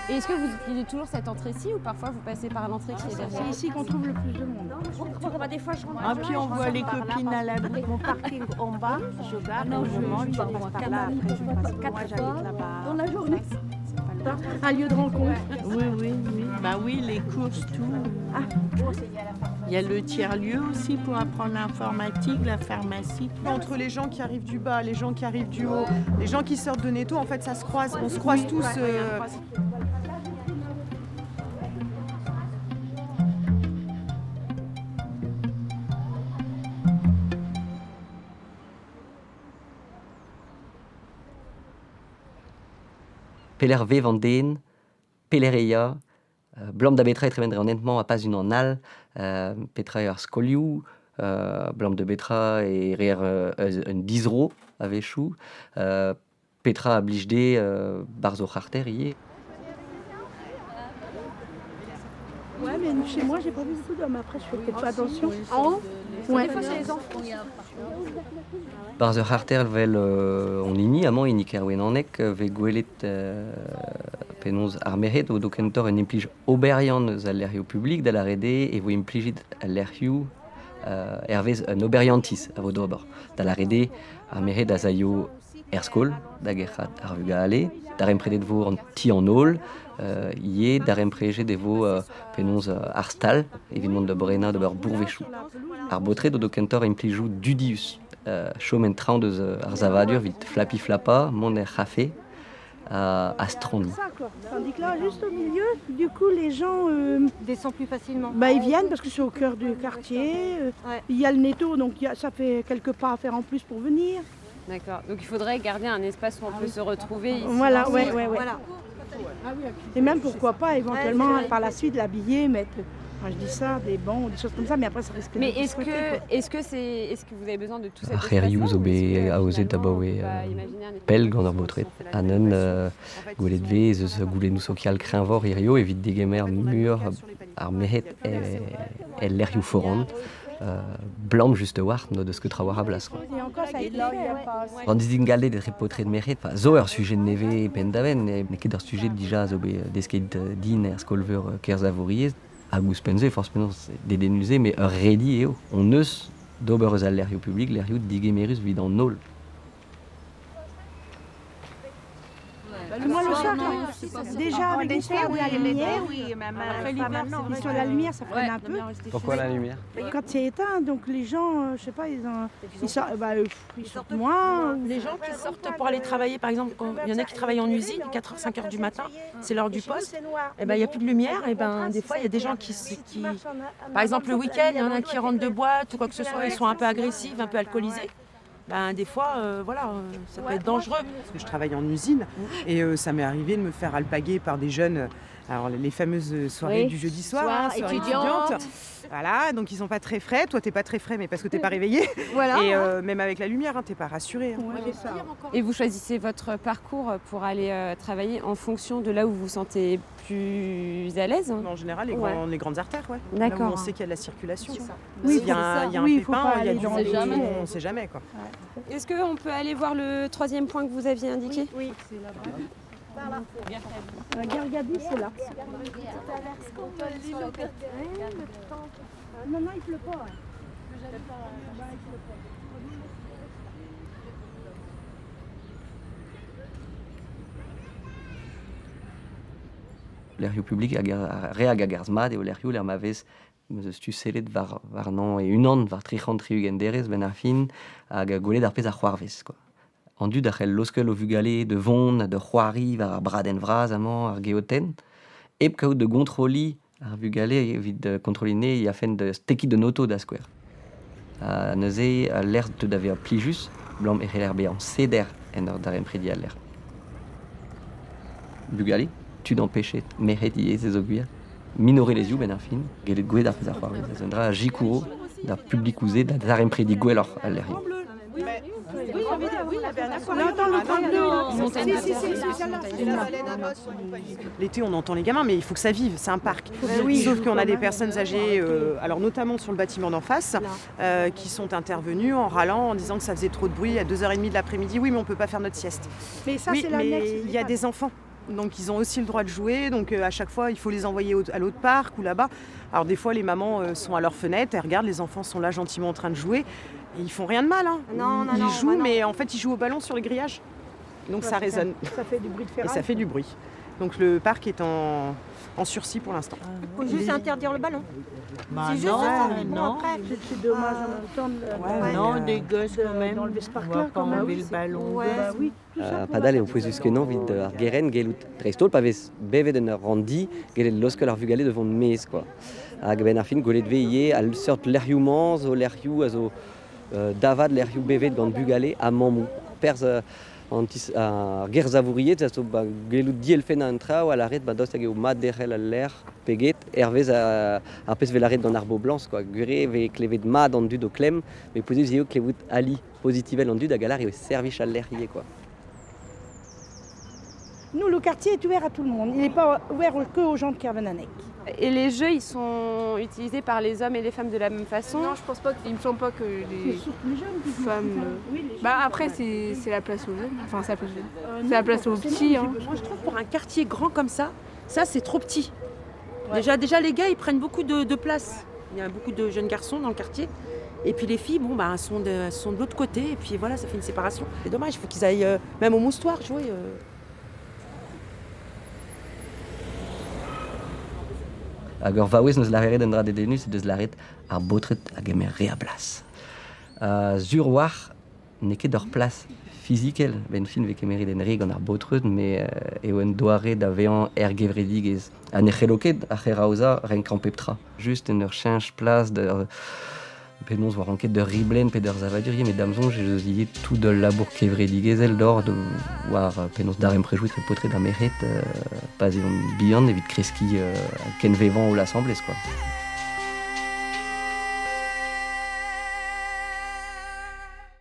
Et est-ce que vous utilisez toujours cette entrée-ci ou parfois vous passez par l'entrée qui est derrière? C'est ici qu'on trouve le plus de monde. Des fois, je rentre. Ah, puis on voit les copines à l'abri. Mon parking en bas, je garde, je mange, je passe par là, après je passe. Moi j'habite là-bas. Dans la journée. Un lieu de rencontre. Oui, oui, oui. Bah oui, les courses, tout. Il y a le tiers-lieu aussi pour apprendre l'informatique, la pharmacie. Entre les gens qui arrivent du bas, les gens qui arrivent du haut, les gens qui sortent de Netto, en fait, ça se croise. On se croise tous. Peller ve van den, pellereia, blam da betra etre vendre honnêtement a pas une en al, petra ar skolioù, blam de betra et reer un dizro a vechou, petra a blijde barzo charter ie. Ouais, mais chez moi, j'ai pas vu beaucoup d'hommes. Après, je fais peut-être pas attention. En haut? Ouais. Des fois, c'est les enfants. Barzo charter vel on ini amant inik erwen anek ve gwelet penoz ar meret o dokentor en implij oberian al lerioù publik da la rede e vo implijit al lerioù hervez un oberiantis a vo d'ober. Da la rede ar meret a zaio erskol da gerchat ar vugale, dar empredet vo an ti an ol, ie dar empreget de vo penoz ar stal, evidemment de brena de ber bourvechou. Ar botre do dokentor implijou dudius. Chomen train deus ar zavadur vite flappy flappa, mon er café à Stroni. Ça, quoi. Tandis que là, juste au milieu, du coup, les gens Descend plus facilement. bah, ils viennent parce que c'est au cœur du quartier. Ouais. Il y a le Netto, donc ça fait quelques pas à faire en plus pour venir. D'accord. Donc il faudrait garder un espace où on peut se retrouver ici. Voilà, ouais. Voilà. Et même pourquoi pas éventuellement par la suite l'habiller, mettre, moi je dis ça, des bancs ou des choses comme ça, mais après ça risque de Mais discoter, quoi. est-ce que vous avez besoin de tout cet espace? Rerioù zo be a oze d'abo e pel gant ar botret. Anen gwelet vez eus goulet nous sokial kreñvor irio evit degemer mur ar meret el lerioù forant. Blam juste war no deus ket trawar a blas. Et encore ça a été fait, ouais. Rand dizin galde d'etre potret de meret, zo ur sujet de neve pen daven, ne ket ur sujet dija zo be desket din er skolveur kerz avoriez, a gous penze, force penze dedenuze, mais ur redi eo. On eus d'ober eus al lerioù publik, lerioù digemerus vid an nol. Moi le soir, déjà avec l'histoire de la lumière, l'histoire de la lumière ça freine un peu. Pourquoi la lumière? Quand c'est éteint, donc les gens, je sais pas, ils sortent moins. Les gens qui sortent pour aller travailler, par exemple, quand il y en a qui travaillent en usine, 4h, 5h du matin, c'est l'heure du poste, et ben il n'y a plus de lumière, et ben des fois il y a des gens qui par exemple le week-end, il y en a qui rentrent de boîte ou quoi que ce soit, ils sont un peu agressifs, un peu alcoolisés. Ben, des fois, ça peut être dangereux. Parce que je travaille en usine et ça m'est arrivé de me faire alpaguer par des jeunes. Alors les fameuses soirées du jeudi soir, soirées étudiantes. Voilà, donc ils sont pas très frais. Toi, t'es pas très frais, mais parce que t'es pas réveillé. Voilà. Et même avec la lumière, t'es pas rassuré. Ouais, c'est ça. Et vous choisissez votre parcours pour aller travailler en fonction de là où vous vous sentez plus à l'aise? En général, les grandes artères, ouais. D'accord. Là où on sait qu'il y a de la circulation. Oui, S'il y a un faut pépin, pas il y a aller du dans vent, les- on sait jamais, quoi. Est-ce qu'on peut aller voir le troisième point que vous aviez indiqué? Oui, c'est là-bas. Gargadi, c'est là. Non, il pleut pas. Lerioù publik reag a garzmad eo lerioù ler mavez meus tu selet var nan e unan var trichant triugenderez ben ar fin hag gwelet ar pez ar c'hoarvez, quoi. An dud ar c'hell loskel o vugale de vont, de c'hoari var ar braden vraz amañ ar geoten, eb kaout de kontroli ar vugale evit kontroline a fen de stekit de noto da skouer. Neuze l'er te d'ave ar plijus, blam e c'heller be an seder en ur dar empredi al l'er. Vugale tu d'empêcher meret ie ze zo gwir minorer les yeux ben ar fin gelet gouet ar pez ar c'hoarvez. Ez un dra jikouro da publik ouze da dar empredi gwelloc'h al lerioù. On entend le L'été, on entend les gamins, mais il faut que ça vive, c'est un parc. Sauf qu'on a des personnes âgées, alors notamment sur le bâtiment d'en face, qui sont intervenues en râlant, en disant que ça faisait trop de bruit à 2h30 de l'après-midi. Oui, mais on ne peut pas faire notre sieste. Mais ça, Oui, c'est mais l'annexe. il y a des enfants. Donc ils ont aussi le droit de jouer, donc à chaque fois il faut les envoyer à l'autre parc ou là-bas. Alors des fois les mamans sont à leur fenêtre, elles regardent, les enfants sont là gentiment en train de jouer. Et ils font rien de mal, hein. Ils jouent, mais en fait ils jouent au ballon sur le grillage. Donc ça résonne. Ça fait du bruit de Et ferraille. ça fait du bruit. Donc le parc est en sursis pour l'instant. Il faut juste interdire le ballon. Bah C'est juste non, ça. non. Après, C'est dommage en même temps Non, des gosses quand même. d'enlever ce On va parc-là. pas enlever le ballon. Ouais. Bah oui, tout ça. pour Padal la eo pouez euskenan vid ar geren gelout dreistol pa vez bevet en ur randi gelet loskel ar vugale devant mez quoi. Hag ben ar fin golet veille al sort l'erioù manz o l'erioù a zo davad l'erioù bevet gant bugale a mamou. Perz ar ger zavouriet a zo gelout diel fen an trao a l'arret dost hag eo mat derrel al ler peget hervez ar pez vel arret d'an arbo blanc quoi. Gure ve klevet mat an dud o klem mais pouez eus eo klevout ali positivel an dud hag a lar eo servich al lerrier quoi. Nous, le quartier est ouvert à tout le monde. Il n'est pas ouvert que aux gens de Kervenanek. Et les jeux, ils sont utilisés par les hommes et les femmes de la même façon? Non, je pense pas. Il me semble pas que C'est les surtout les jeunes qui femmes. Oui, les jeunes. Bah après, c'est la place aux jeunes. Enfin, c'est la place aux jeunes. C'est la place aux petits. Hein. Moi, je trouve pour un quartier grand comme ça, c'est trop petit. Déjà, les gars, ils prennent beaucoup de place. Il y a beaucoup de jeunes garçons dans le quartier. Et puis les filles, bon, bah, elles sont de l'autre côté. Et puis voilà, ça fait une séparation. C'est dommage, il faut qu'ils aillent même au moustoir jouer. Hag ur vaouez neus larret en dra dedenus deus larret ar botret hag emer re a blas. Sur war ne ket ur plas fizikel, ben fin vek emerit en re gant ar botret, me eo en doare da vean gevredigez. A ne c'heloket a c'heraouza ren kampeptra. Just en ur chanj plas de... Penons war anket de riblen pe d'ur zavadurie, mais damzon je dis tout de labour kevredigezel d'or de war penons darem prejouit le potret d'ameret pas evon bihan evit kreski ken vevan ou l'assemblée quoi.